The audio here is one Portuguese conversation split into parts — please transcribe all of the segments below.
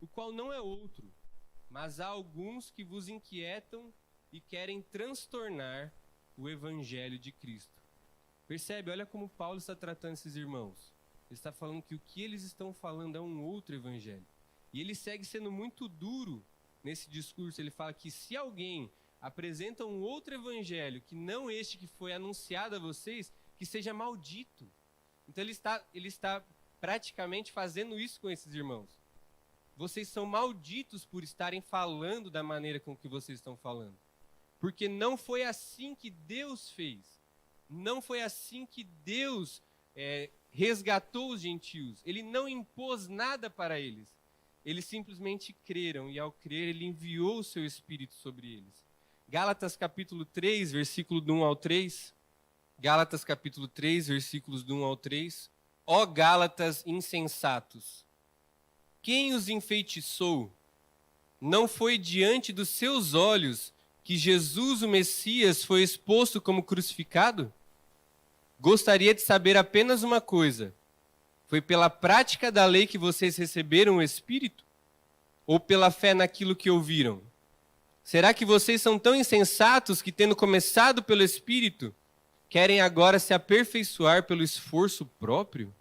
o qual não é outro, mas há alguns que vos inquietam e querem transtornar o evangelho de Cristo. Percebe? Olha como Paulo está tratando esses irmãos. Ele está falando que o que eles estão falando é um outro evangelho. E ele segue sendo muito duro nesse discurso. Ele fala que se alguém apresenta um outro evangelho que não este que foi anunciado a vocês, que seja maldito. Então ele está praticamente fazendo isso com esses irmãos. Vocês são malditos por estarem falando da maneira com que vocês estão falando. Porque não foi assim que Deus fez. Não foi assim que Deus resgatou os gentios. Ele não impôs nada para eles. Eles simplesmente creram, e ao crer ele enviou o seu Espírito sobre eles. Gálatas capítulo 3, versículo do 1 ao 3. Gálatas capítulo 3, versículos do 1 ao 3. Ó Gálatas insensatos, quem os enfeitiçou? Não foi diante dos seus olhos que Jesus, o Messias, foi exposto como crucificado? Gostaria de saber apenas uma coisa. Foi pela prática da lei que vocês receberam o Espírito? Ou pela fé naquilo que ouviram? Será que vocês são tão insensatos que, tendo começado pelo Espírito, querem agora se aperfeiçoar pelo esforço próprio?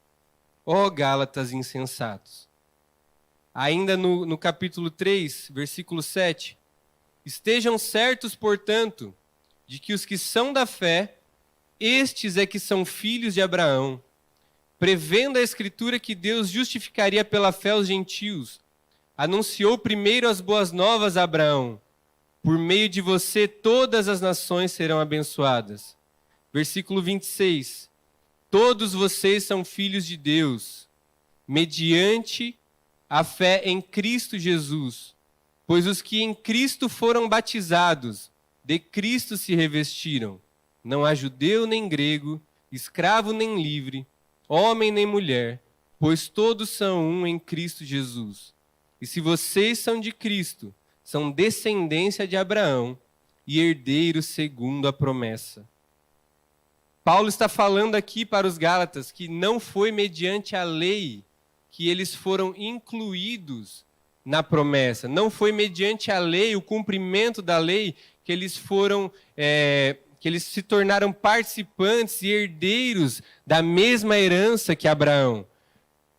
Ó Gálatas insensatos! Ainda no capítulo 3, versículo 7. Estejam certos, portanto, de que os que são da fé, estes é que são filhos de Abraão, prevendo a Escritura que Deus justificaria pela fé os gentios, anunciou primeiro as boas novas a Abraão. Por meio de você todas as nações serão abençoadas. Versículo 26. Todos vocês são filhos de Deus, mediante a fé em Cristo Jesus. Pois os que em Cristo foram batizados, de Cristo se revestiram. Não há judeu nem grego, escravo nem livre, homem nem mulher, pois todos são um em Cristo Jesus. E se vocês são de Cristo, são descendência de Abraão e herdeiros segundo a promessa. Paulo está falando aqui para os Gálatas que não foi mediante a lei que eles foram incluídos na promessa. Não foi mediante a lei, o cumprimento da lei, que eles foram, que eles se tornaram participantes e herdeiros da mesma herança que Abraão.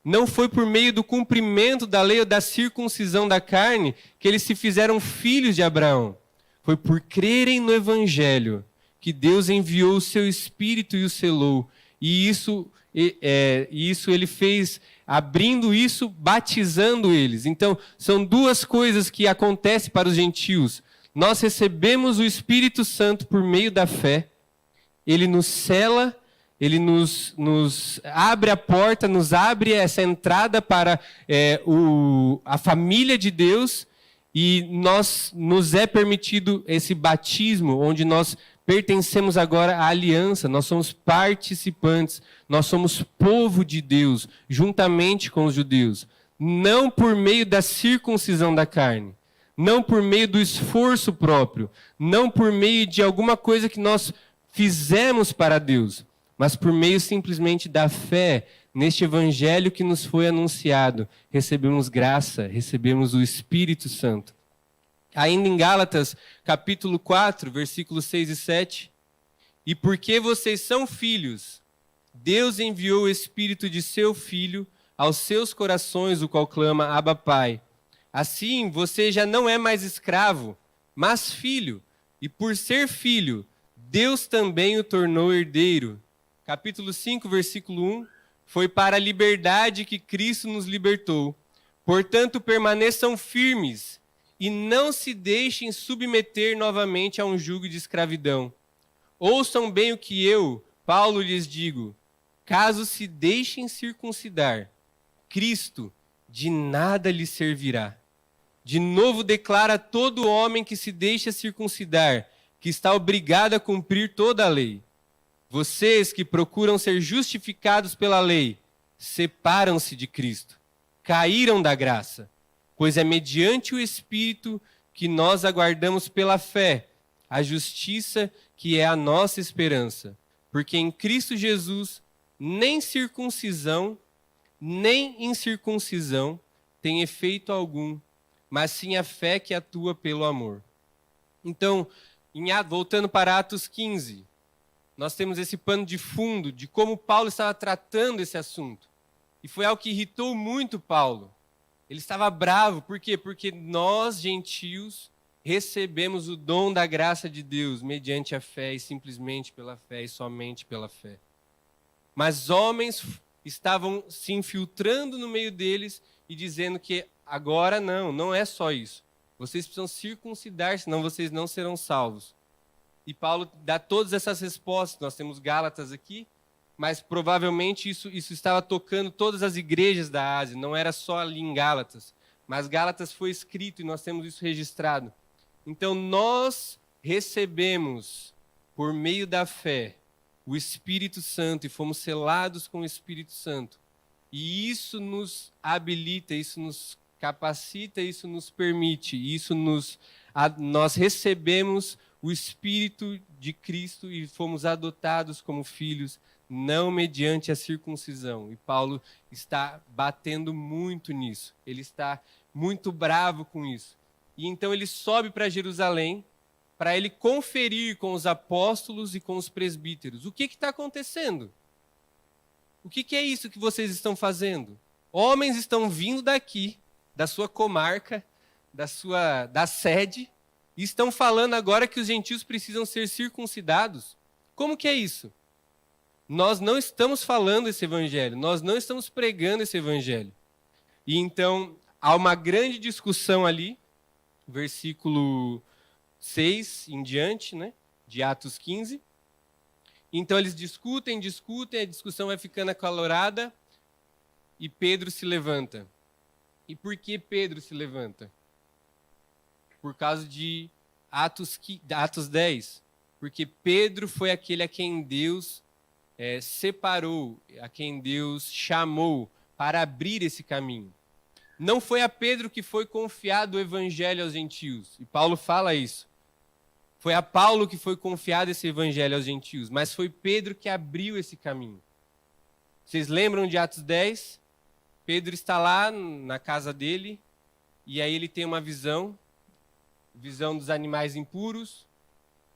Não foi por meio do cumprimento da lei ou da circuncisão da carne que eles se fizeram filhos de Abraão. Foi por crerem no Evangelho que Deus enviou o seu Espírito e o selou. E isso ele fez, abrindo isso, batizando eles. Então, são duas coisas que acontecem para os gentios. Nós recebemos o Espírito Santo por meio da fé. Ele nos sela, ele nos abre a porta, nos abre essa entrada para a família de Deus, e nos é permitido esse batismo, onde nós pertencemos agora à aliança, nós somos participantes, nós somos povo de Deus, juntamente com os judeus. Não por meio da circuncisão da carne, não por meio do esforço próprio, não por meio de alguma coisa que nós fizemos para Deus, mas por meio simplesmente da fé neste evangelho que nos foi anunciado. Recebemos graça, recebemos o Espírito Santo. Ainda em Gálatas, capítulo 4, versículos 6 e 7. E porque vocês são filhos, Deus enviou o Espírito de seu Filho aos seus corações, o qual clama, Abba, Pai. Assim, você já não é mais escravo, mas filho. E por ser filho, Deus também o tornou herdeiro. Capítulo 5, versículo 1. Foi para a liberdade que Cristo nos libertou. Portanto, permaneçam firmes e não se deixem submeter novamente a um jugo de escravidão. Ouçam bem o que eu, Paulo, lhes digo. Caso se deixem circuncidar, Cristo de nada lhes servirá. De novo declara todo homem que se deixa circuncidar, que está obrigado a cumprir toda a lei. Vocês que procuram ser justificados pela lei, separam-se de Cristo, caíram da graça, pois é mediante o Espírito que nós aguardamos pela fé a justiça que é a nossa esperança. Porque em Cristo Jesus, nem circuncisão, nem incircuncisão tem efeito algum, mas sim a fé que atua pelo amor. Então, voltando para Atos 15, nós temos esse pano de fundo de como Paulo estava tratando esse assunto. E foi algo que irritou muito Paulo. Ele estava bravo, por quê? Porque nós, gentios, recebemos o dom da graça de Deus mediante a fé e simplesmente pela fé e somente pela fé. Mas homens estavam se infiltrando no meio deles e dizendo que agora não é só isso. Vocês precisam circuncidar, senão vocês não serão salvos. E Paulo dá todas essas respostas. Nós temos Gálatas aqui, mas provavelmente isso estava tocando todas as igrejas da Ásia, não era só ali em Gálatas. Mas Gálatas foi escrito e nós temos isso registrado. Então nós recebemos, por meio da fé, o Espírito Santo e fomos selados com o Espírito Santo. E isso nos habilita, isso nos capacita, isso nos permite, nós recebemos o Espírito de Cristo e fomos adotados como filhos, não mediante a circuncisão. E Paulo está batendo muito nisso, ele está muito bravo com isso. E então ele sobe para Jerusalém, para ele conferir com os apóstolos e com os presbíteros. O que está acontecendo? O que é isso que vocês estão fazendo? Homens estão vindo daqui, da sua comarca, da sede, e estão falando agora que os gentios precisam ser circuncidados. Como que é isso? Nós não estamos falando esse evangelho, nós não estamos pregando esse evangelho. E então, há uma grande discussão ali, versículo 6 em diante, né, de Atos 15. Então eles discutem, a discussão vai ficando acalorada e Pedro se levanta. E por que Pedro se levanta? Por causa de Atos 10. Porque Pedro foi aquele a quem Deus separou, a quem Deus chamou para abrir esse caminho. Não foi a Pedro que foi confiado o evangelho aos gentios. E Paulo fala isso. Foi a Paulo que foi confiado esse evangelho aos gentios, mas foi Pedro que abriu esse caminho. Vocês lembram de Atos 10? Pedro está lá na casa dele, e aí ele tem uma visão dos animais impuros,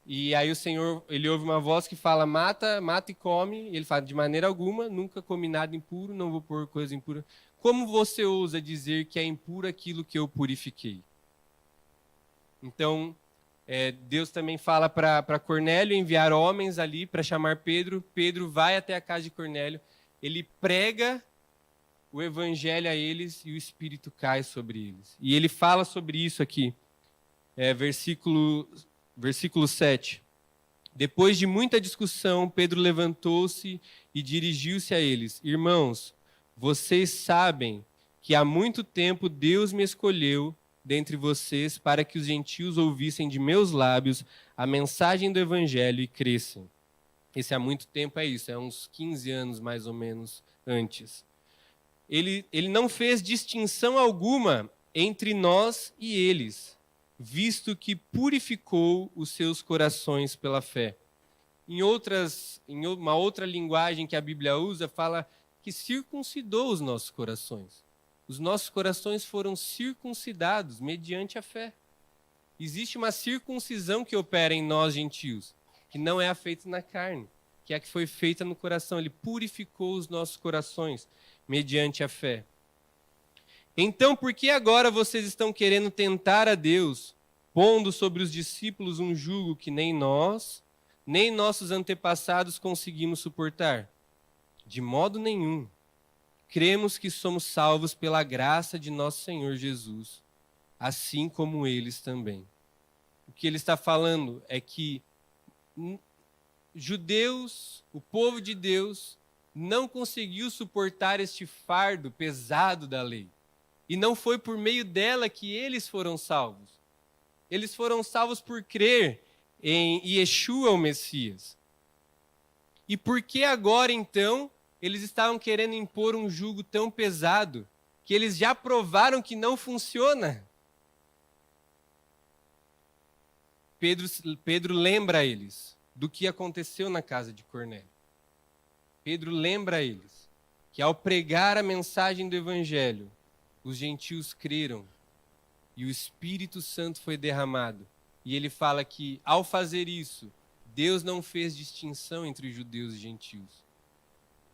e aí o Senhor, ele ouve uma voz que fala, mata e come, e ele fala, de maneira alguma, nunca comi nada impuro, não vou pôr coisa impura. Como você ousa dizer que é impuro aquilo que eu purifiquei? Então, Deus também fala para Cornélio enviar homens ali para chamar Pedro. Pedro vai até a casa de Cornélio, ele prega o evangelho a eles e o Espírito cai sobre eles. E ele fala sobre isso aqui, versículo 7. Depois de muita discussão, Pedro levantou-se e dirigiu-se a eles. Irmãos, vocês sabem que há muito tempo Deus me escolheu dentre vocês para que os gentios ouvissem de meus lábios a mensagem do evangelho e cresçam. Esse há muito tempo é isso, é uns 15 anos mais ou menos antes. Ele não fez distinção alguma entre nós e eles, visto que purificou os seus corações pela fé. Em uma outra linguagem que a Bíblia usa, fala que circuncidou os nossos corações. Os nossos corações foram circuncidados mediante a fé. Existe uma circuncisão que opera em nós, gentios, que não é a feita na carne, que é a que foi feita no coração. Ele purificou os nossos corações mediante a fé. Então, por que agora vocês estão querendo tentar a Deus, pondo sobre os discípulos um jugo que nem nós, nem nossos antepassados conseguimos suportar? De modo nenhum. Cremos que somos salvos pela graça de nosso Senhor Jesus, assim como eles também. O que ele está falando é que judeus, o povo de Deus, não conseguiu suportar este fardo pesado da lei. E não foi por meio dela que eles foram salvos. Eles foram salvos por crer em Yeshua, o Messias. E por que agora, então, eles estavam querendo impor um jugo tão pesado que eles já provaram que não funciona? Pedro lembra eles do que aconteceu na casa de Cornélio. Pedro lembra eles que ao pregar a mensagem do Evangelho, os gentios creram e o Espírito Santo foi derramado. E ele fala que, ao fazer isso, Deus não fez distinção entre os judeus e gentios.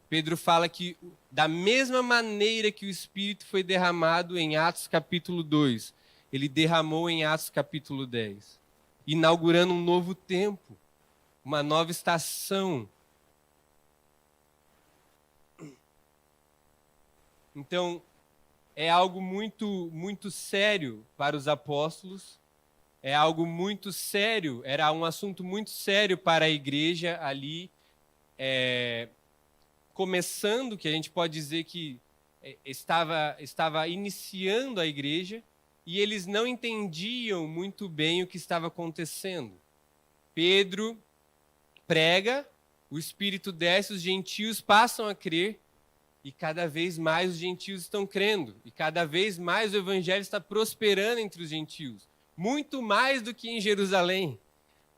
Pedro fala que, da mesma maneira que o Espírito foi derramado em Atos capítulo 2, ele derramou em Atos capítulo 10, inaugurando um novo tempo, uma nova estação. Então, é algo muito, muito sério para os apóstolos, é algo muito sério, era um assunto muito sério para a igreja ali, começando, que a gente pode dizer que estava iniciando a igreja, e eles não entendiam muito bem o que estava acontecendo. Pedro prega, o Espírito desce, os gentios passam a crer, e cada vez mais os gentios estão crendo, e cada vez mais o evangelho está prosperando entre os gentios, muito mais do que em Jerusalém.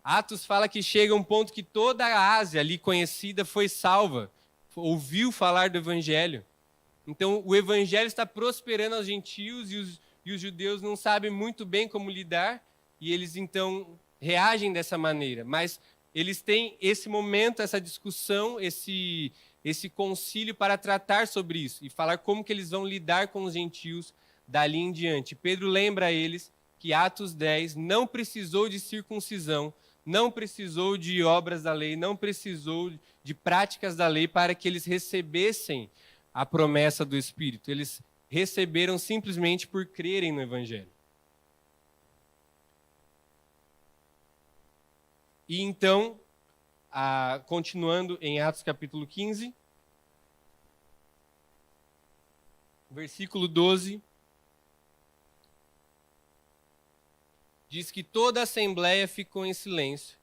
Atos fala que chega um ponto que toda a Ásia ali conhecida foi salva, ouviu falar do evangelho. Então o evangelho está prosperando aos gentios e os judeus não sabem muito bem como lidar, e eles então reagem dessa maneira. Mas eles têm esse momento, essa discussão, esse concílio para tratar sobre isso e falar como que eles vão lidar com os gentios dali em diante. Pedro lembra a eles que Atos 10 não precisou de circuncisão, não precisou de obras da lei, não precisou de práticas da lei para que eles recebessem a promessa do Espírito. Eles receberam simplesmente por crerem no Evangelho. E então, continuando em Atos capítulo 15, versículo 12, diz que toda a assembleia ficou em silêncio,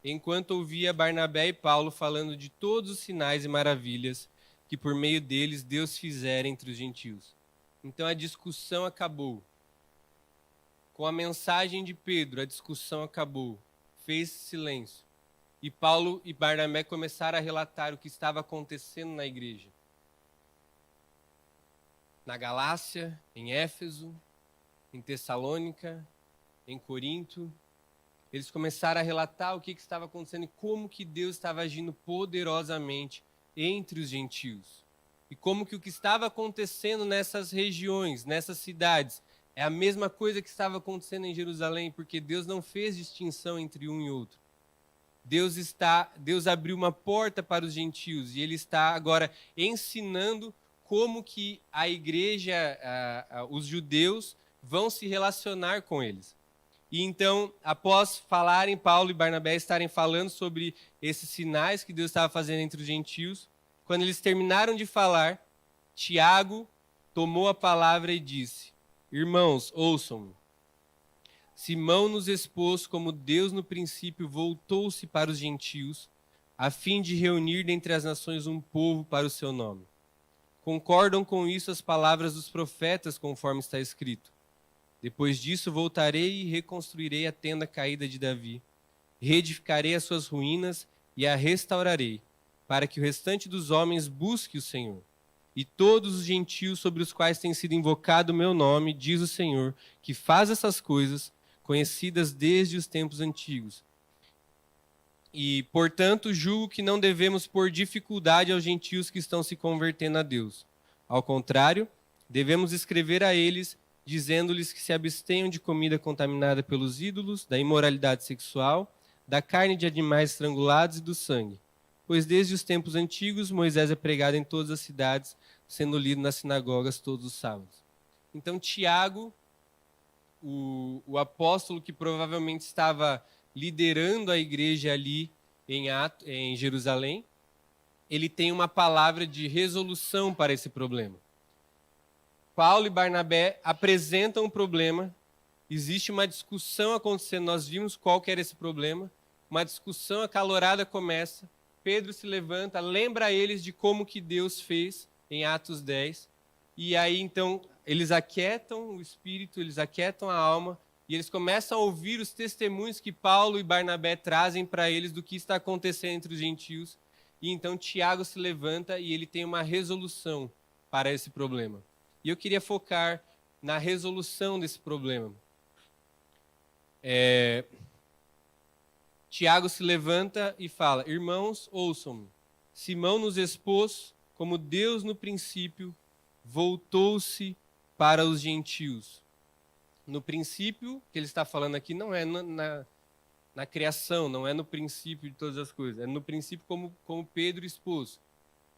enquanto ouvia Barnabé e Paulo falando de todos os sinais e maravilhas que por meio deles Deus fizera entre os gentios. Então a discussão acabou. Com a mensagem de Pedro, a discussão acabou. Fez silêncio. E Paulo e Barnabé começaram a relatar o que estava acontecendo na igreja. Na Galácia, em Éfeso, em Tessalônica, em Corinto. Eles começaram a relatar o que estava acontecendo e como que Deus estava agindo poderosamente entre os gentios. E como que o que estava acontecendo nessas regiões, nessas cidades, é a mesma coisa que estava acontecendo em Jerusalém, porque Deus não fez distinção entre um e outro. Deus abriu uma porta para os gentios e ele está agora ensinando como que a igreja, os judeus, vão se relacionar com eles. E então, após falarem, Paulo e Barnabé estarem falando sobre esses sinais que Deus estava fazendo entre os gentios, quando eles terminaram de falar, Tiago tomou a palavra e disse: Irmãos, ouçam-me. Simão nos expôs como Deus no princípio voltou-se para os gentios, a fim de reunir dentre as nações um povo para o seu nome. Concordam com isso as palavras dos profetas, conforme está escrito. Depois disso voltarei e reconstruirei a tenda caída de Davi. Reedificarei as suas ruínas e a restaurarei, para que o restante dos homens busque o Senhor. E todos os gentios sobre os quais tem sido invocado o meu nome, diz o Senhor, que faz essas coisas, conhecidas desde os tempos antigos. E, portanto, julgo que não devemos pôr dificuldade aos gentios que estão se convertendo a Deus. Ao contrário, devemos escrever a eles, dizendo-lhes que se abstenham de comida contaminada pelos ídolos, da imoralidade sexual, da carne de animais estrangulados e do sangue. Pois desde os tempos antigos, Moisés é pregado em todas as cidades, sendo lido nas sinagogas todos os sábados. Então, Tiago, o apóstolo que provavelmente estava liderando a igreja ali em Jerusalém, ele tem uma palavra de resolução para esse problema. Paulo e Barnabé apresentam o problema, existe uma discussão acontecendo, nós vimos qual que era esse problema, uma discussão acalorada começa, Pedro se levanta, lembra a eles de como que Deus fez em Atos 10, e aí então eles aquietam o espírito, eles aquietam a alma, e eles começam a ouvir os testemunhos que Paulo e Barnabé trazem para eles do que está acontecendo entre os gentios, e então Tiago se levanta e ele tem uma resolução para esse problema. E eu queria focar na resolução desse problema. Tiago se levanta e fala: irmãos, ouçam-me. Simão nos expôs como Deus no princípio voltou-se para os gentios. No princípio, que ele está falando aqui, não é na criação, não é no princípio de todas as coisas. É no princípio como Pedro expôs.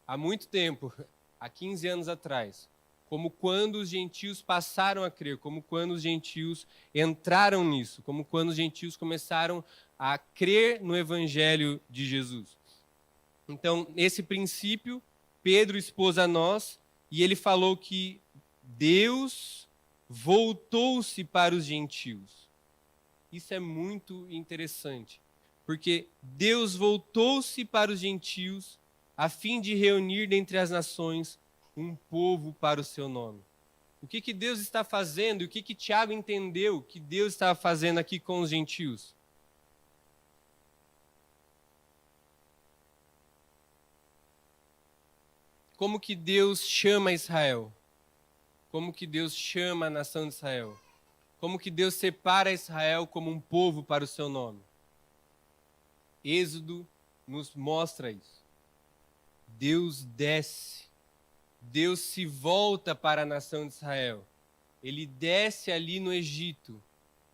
Há muito tempo, há 15 anos atrás. Como quando os gentios passaram a crer, como quando os gentios entraram nisso, como quando os gentios começaram a crer no evangelho de Jesus. Então, esse princípio, Pedro expôs a nós, e ele falou que Deus voltou-se para os gentios. Isso é muito interessante, porque Deus voltou-se para os gentios a fim de reunir dentre as nações um povo para o seu nome. O que Deus está fazendo, e o que Tiago entendeu que Deus estava fazendo aqui com os gentios? Como que Deus chama Israel? Como que Deus chama a nação de Israel? Como que Deus separa Israel como um povo para o seu nome? Êxodo nos mostra isso. Deus desce. Deus se volta para a nação de Israel. Ele desce ali no Egito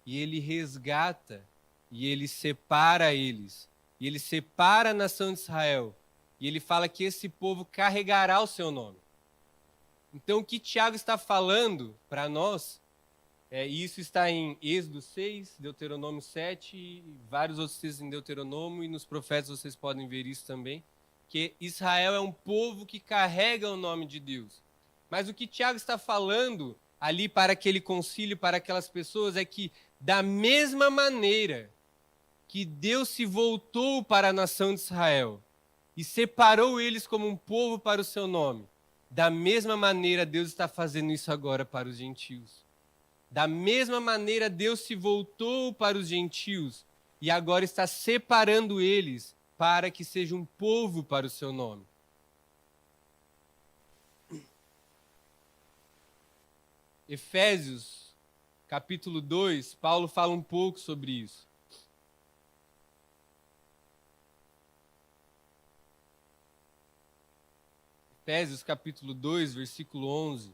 e ele resgata e ele separa eles. E ele separa a nação de Israel. E ele fala que esse povo carregará o seu nome. Então, o que Tiago está falando para nós, isso está em Êxodo 6, Deuteronômio 7, e vários outros textos em Deuteronômio, e nos profetas vocês podem ver isso também, que Israel é um povo que carrega o nome de Deus. Mas o que Tiago está falando ali para aquele concílio, para aquelas pessoas, é que da mesma maneira que Deus se voltou para a nação de Israel e separou eles como um povo para o seu nome, da mesma maneira Deus está fazendo isso agora para os gentios. Da mesma maneira Deus se voltou para os gentios e agora está separando eles para que seja um povo para o seu nome. Efésios, capítulo 2, Paulo fala um pouco sobre isso. Efésios, capítulo 2, versículo 11.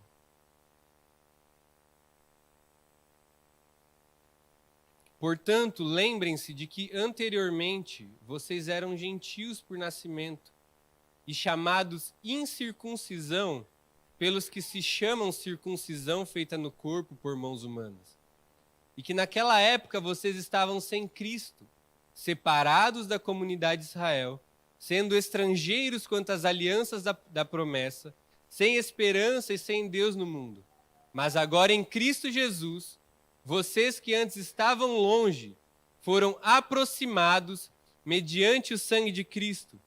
Portanto, lembrem-se de que anteriormente vocês eram gentios por nascimento e chamados incircuncisão pelos que se chamam circuncisão feita no corpo por mãos humanas. E que naquela época vocês estavam sem Cristo, separados da comunidade de Israel, sendo estrangeiros quanto às alianças da promessa, sem esperança e sem Deus no mundo. Mas agora em Cristo Jesus, vocês que antes estavam longe, foram aproximados mediante o sangue de Cristo,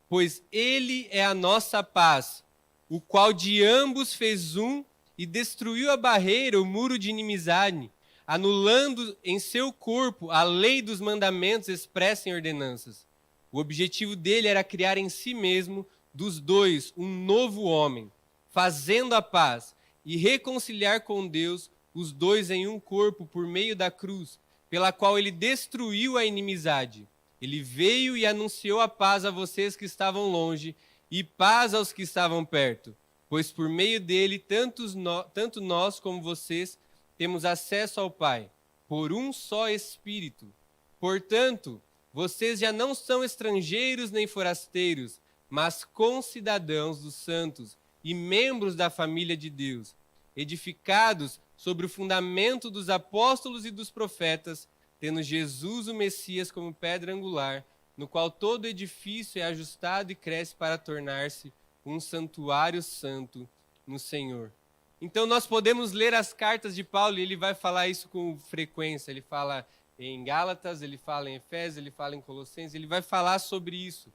pois Ele é a nossa paz, o qual de ambos fez um e destruiu a barreira, o muro de inimizade, anulando em seu corpo a lei dos mandamentos expressa em ordenanças. O objetivo dele era criar em si mesmo, dos dois, um novo homem, fazendo a paz e reconciliar com Deus os dois em um corpo por meio da cruz, pela qual ele destruiu a inimizade. Ele veio e anunciou a paz a vocês que estavam longe e paz aos que estavam perto, pois por meio dele tanto nós como vocês temos acesso ao Pai, por um só Espírito. Portanto, vocês já não são estrangeiros nem forasteiros, mas concidadãos dos santos e membros da família de Deus, edificados sobre o fundamento dos apóstolos e dos profetas, tendo Jesus o Messias como pedra angular, no qual todo edifício é ajustado e cresce para tornar-se um santuário santo no Senhor. Então nós podemos ler as cartas de Paulo, e ele vai falar isso com frequência. Ele fala em Gálatas, ele fala em Efésios, ele fala em Colossenses, ele vai falar sobre isso,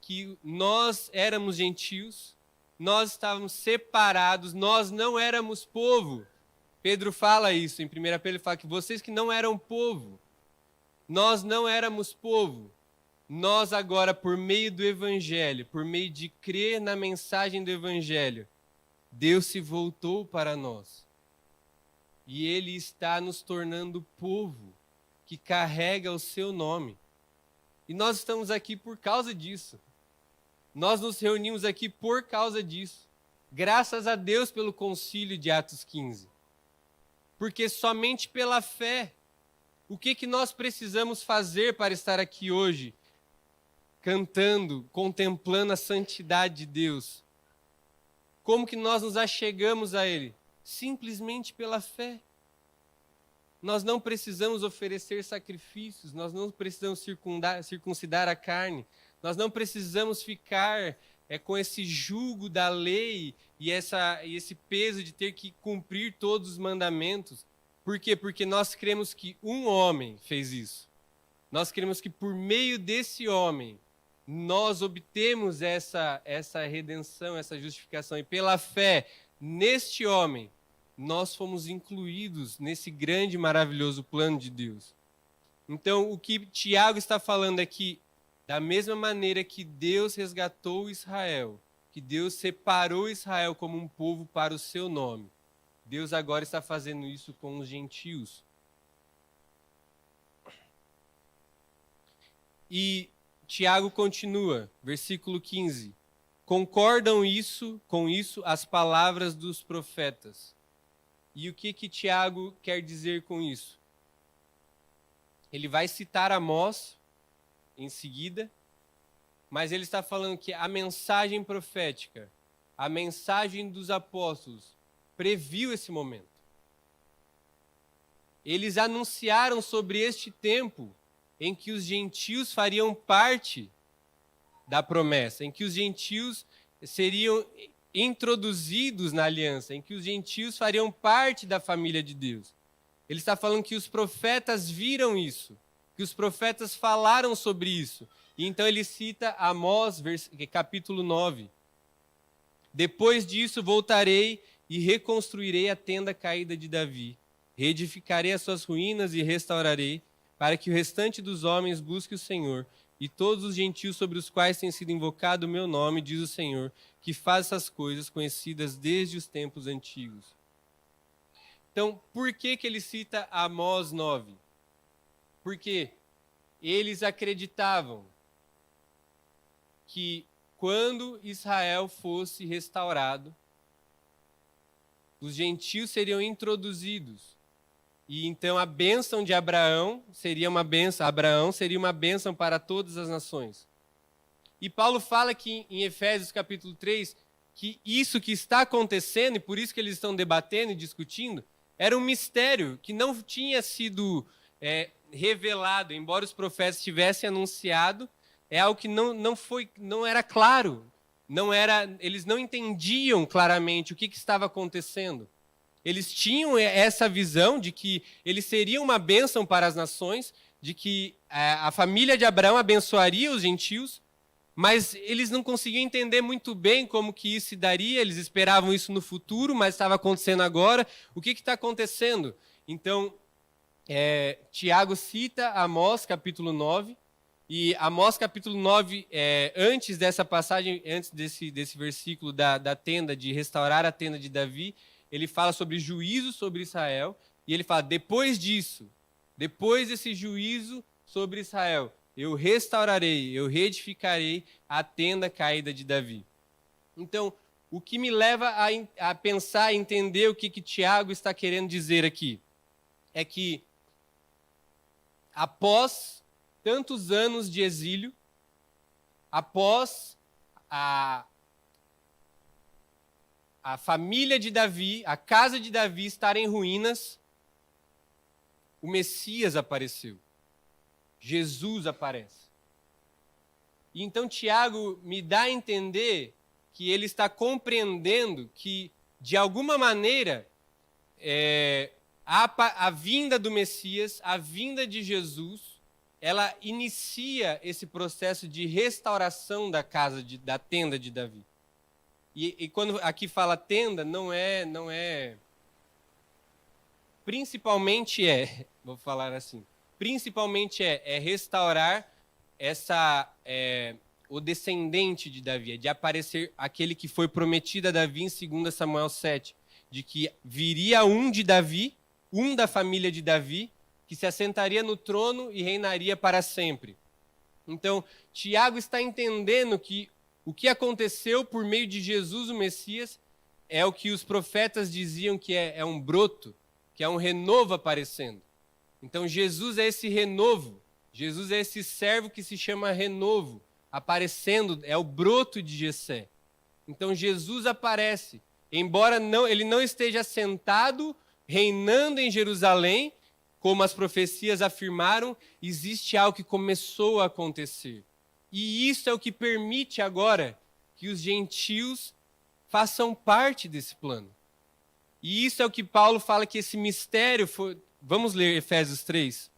que nós éramos gentios, nós estávamos separados, nós não éramos povo. Pedro fala isso, em 1 Pedro ele fala que vocês que não eram povo, nós não éramos povo. Nós agora, por meio do Evangelho, por meio de crer na mensagem do Evangelho, Deus se voltou para nós. E Ele está nos tornando povo que carrega o seu nome. E nós estamos aqui por causa disso. Nós nos reunimos aqui por causa disso. Graças a Deus pelo concílio de Atos 15. Porque somente pela fé, o que nós precisamos fazer para estar aqui hoje, cantando, contemplando a santidade de Deus? Como que nós nos achegamos a Ele? Simplesmente pela fé. Nós não precisamos oferecer sacrifícios, nós não precisamos circuncidar a carne, nós não precisamos ficar com esse jugo da lei e esse peso de ter que cumprir todos os mandamentos. Por quê? Porque nós cremos que um homem fez isso. Nós cremos que por meio desse homem, nós obtemos essa redenção, essa justificação. E pela fé neste homem, nós fomos incluídos nesse grande e maravilhoso plano de Deus. Então, o que Tiago está falando é que, da mesma maneira que Deus resgatou Israel, que Deus separou Israel como um povo para o seu nome, Deus agora está fazendo isso com os gentios. E Tiago continua, versículo 15. Concordam com isso as palavras dos profetas. E o que Tiago quer dizer com isso? Ele vai citar Amós em seguida, mas ele está falando que a mensagem profética, a mensagem dos apóstolos, previu esse momento. Eles anunciaram sobre este tempo em que os gentios fariam parte da promessa, em que os gentios seriam introduzidos na aliança, em que os gentios fariam parte da família de Deus. Ele está falando que os profetas viram isso, que os profetas falaram sobre isso. E então ele cita Amós, capítulo 9. Depois disso voltarei e reconstruirei a tenda caída de Davi. Reedificarei as suas ruínas e restaurarei, para que o restante dos homens busque o Senhor, e todos os gentios sobre os quais tem sido invocado o meu nome, diz o Senhor, que faz essas coisas conhecidas desde os tempos antigos. Então, por que ele cita Amós 9? Porque eles acreditavam que quando Israel fosse restaurado, os gentios seriam introduzidos. E então a bênção de Abraão seria uma bênção para todas as nações. E Paulo fala que em Efésios capítulo 3, que isso que está acontecendo, e por isso que eles estão debatendo e discutindo, era um mistério que não tinha sido revelado, embora os profetas tivessem anunciado, é algo que não era claro, eles não entendiam claramente o que estava acontecendo. Eles tinham essa visão de que eles seriam uma bênção para as nações, de que a família de Abraão abençoaria os gentios, mas eles não conseguiam entender muito bem como que isso se daria, eles esperavam isso no futuro, mas estava acontecendo agora. O que está acontecendo? Então, Tiago cita Amós, capítulo 9, e Amós, capítulo 9, antes dessa passagem, antes desse versículo da tenda, de restaurar a tenda de Davi, ele fala sobre juízo sobre Israel, e ele fala, depois disso, depois desse juízo sobre Israel, eu restaurarei, eu reedificarei a tenda caída de Davi. Então, o que me leva a pensar, a entender o que Tiago está querendo dizer aqui, é que após tantos anos de exílio, após a família de Davi, a casa de Davi estar em ruínas, o Messias apareceu. Jesus aparece. E então Tiago me dá a entender que ele está compreendendo que, de alguma maneira, a vinda do Messias, a vinda de Jesus, ela inicia esse processo de restauração da tenda de Davi. E quando aqui fala tenda, não é... Principalmente vou falar assim, principalmente restaurar o descendente de Davi, de aparecer aquele que foi prometido a Davi em 2 Samuel 7, de que viria um de Davi, um da família de Davi, que se assentaria no trono e reinaria para sempre. Então, Tiago está entendendo que o que aconteceu por meio de Jesus, o Messias, é o que os profetas diziam que é um broto, que é um renovo aparecendo. Então, Jesus é esse renovo. Jesus é esse servo que se chama renovo, aparecendo, é o broto de Jessé. Então, Jesus aparece. Embora ele não esteja sentado, reinando em Jerusalém, como as profecias afirmaram, existe algo que começou a acontecer. E isso é o que permite agora que os gentios façam parte desse plano. E isso é o que Paulo fala que esse mistério foi... Vamos ler Efésios 3.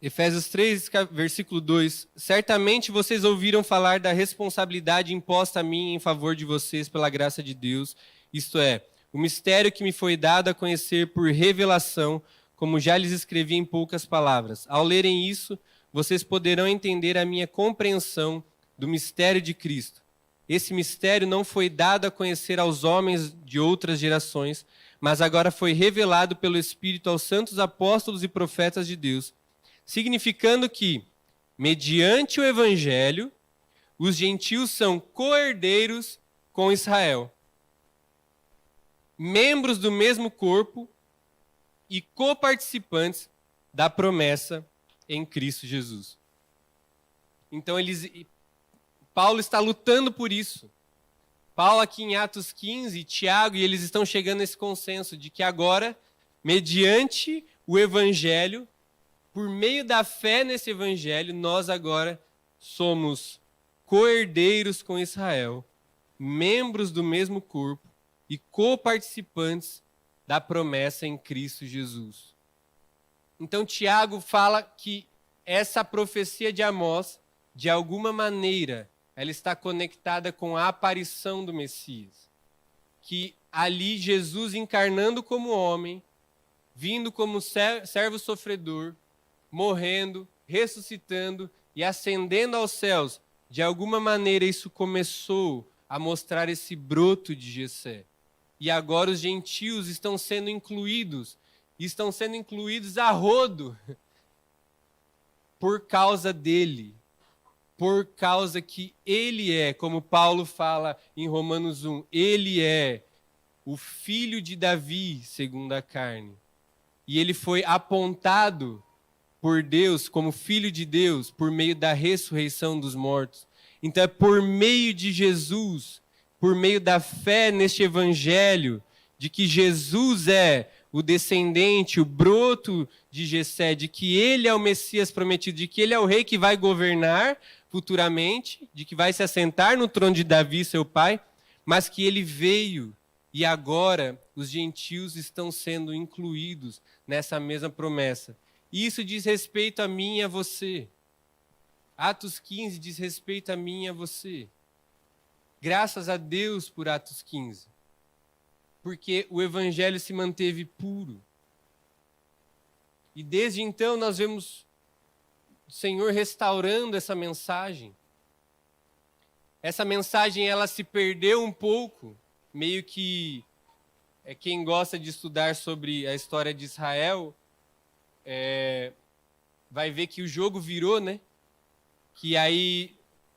Efésios 3, versículo 2. Certamente vocês ouviram falar da responsabilidade imposta a mim em favor de vocês pela graça de Deus, isto é, o mistério que me foi dado a conhecer por revelação, como já lhes escrevi em poucas palavras. Ao lerem isso, vocês poderão entender a minha compreensão do mistério de Cristo. Esse mistério não foi dado a conhecer aos homens de outras gerações, mas agora foi revelado pelo Espírito aos santos apóstolos e profetas de Deus, significando que, mediante o Evangelho, os gentios são co-herdeiros com Israel, membros do mesmo corpo e coparticipantes da promessa em Cristo Jesus. Então, Paulo está lutando por isso. Paulo aqui em Atos 15, Tiago, e eles estão chegando nesse consenso de que agora, mediante o Evangelho, por meio da fé nesse Evangelho, nós agora somos co-herdeiros com Israel, membros do mesmo corpo e coparticipantes da promessa em Cristo Jesus. Então, Tiago fala que essa profecia de Amós, de alguma maneira, ela está conectada com a aparição do Messias. Que ali Jesus encarnando como homem, vindo como servo sofredor, morrendo, ressuscitando e ascendendo aos céus. De alguma maneira isso começou a mostrar esse broto de Jessé. E agora os gentios estão sendo incluídos a rodo por causa dele. Por causa que ele é, como Paulo fala em Romanos 1, ele é o filho de Davi, segundo a carne. E ele foi apontado por Deus como filho de Deus por meio da ressurreição dos mortos. Então é por meio de Jesus, por meio da fé neste evangelho, de que Jesus é o descendente, o broto de Jessé, de que ele é o Messias prometido, de que ele é o rei que vai governar futuramente, de que vai se assentar no trono de Davi, seu pai, mas que ele veio e agora os gentios estão sendo incluídos nessa mesma promessa. Isso diz respeito a mim e a você. Atos 15 diz respeito a mim e a você. Graças a Deus por Atos 15. Porque o evangelho se manteve puro. E desde então nós vemos o Senhor restaurando essa mensagem. Essa mensagem ela se perdeu um pouco, meio que quem gosta de estudar sobre a história de Israel vai ver que o jogo virou, né? Que aí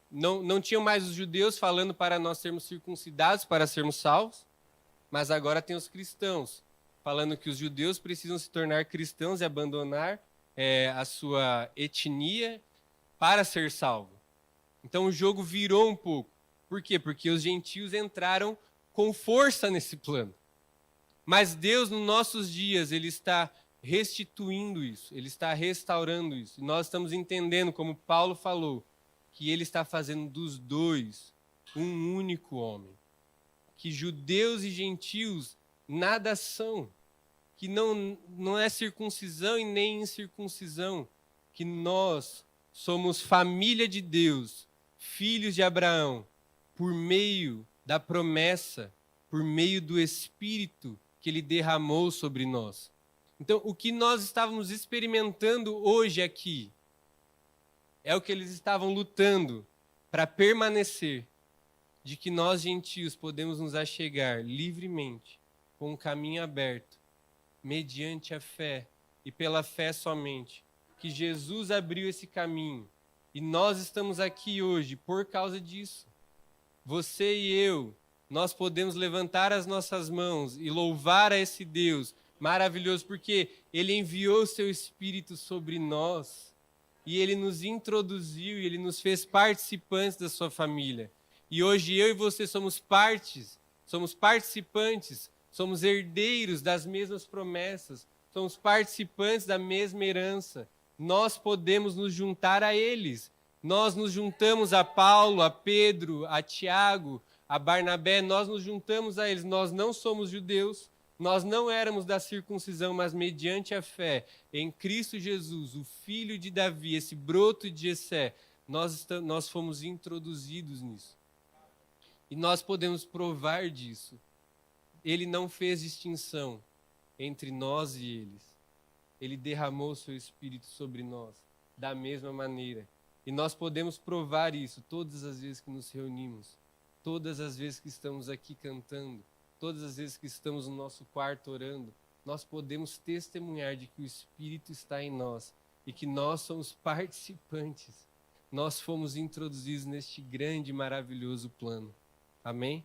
não tinham mais os judeus falando para nós sermos circuncidados para sermos salvos, mas agora tem os cristãos falando que os judeus precisam se tornar cristãos e abandonar a sua etnia para ser salvo. Então o jogo virou um pouco. Por quê? Porque os gentios entraram com força nesse plano. Mas Deus, nos nossos dias, Ele está restituindo isso, Ele está restaurando isso. E nós estamos entendendo, como Paulo falou, que Ele está fazendo dos dois um único homem. Que judeus e gentios nada são. Que não é circuncisão e nem incircuncisão. Que nós somos família de Deus, filhos de Abraão, por meio da promessa, por meio do Espírito que Ele derramou sobre nós. Então, o que nós estávamos experimentando hoje aqui É o que eles estavam lutando para permanecer, de que nós, gentios, podemos nos achegar livremente, com um caminho aberto, mediante a fé e pela fé somente, que Jesus abriu esse caminho. E nós estamos aqui hoje por causa disso. Você e eu, nós podemos levantar as nossas mãos e louvar a esse Deus maravilhoso, porque Ele enviou o Seu Espírito sobre nós e Ele nos introduziu e Ele nos fez participantes da sua família. E hoje eu e você somos participantes, somos herdeiros das mesmas promessas, somos participantes da mesma herança. Nós podemos nos juntar a eles. Nós nos juntamos a Paulo, a Pedro, a Tiago, a Barnabé, nós nos juntamos a eles. Nós não somos judeus, nós não éramos da circuncisão, mas mediante a fé em Cristo Jesus, o filho de Davi, esse broto de Jessé, nós fomos introduzidos nisso. E nós podemos provar disso. Ele não fez distinção entre nós e eles. Ele derramou o seu Espírito sobre nós, da mesma maneira. E nós podemos provar isso todas as vezes que nos reunimos, todas as vezes que estamos aqui cantando, todas as vezes que estamos no nosso quarto orando. Nós podemos testemunhar de que o Espírito está em nós e que nós somos participantes. Nós fomos introduzidos neste grande e maravilhoso plano. Amém?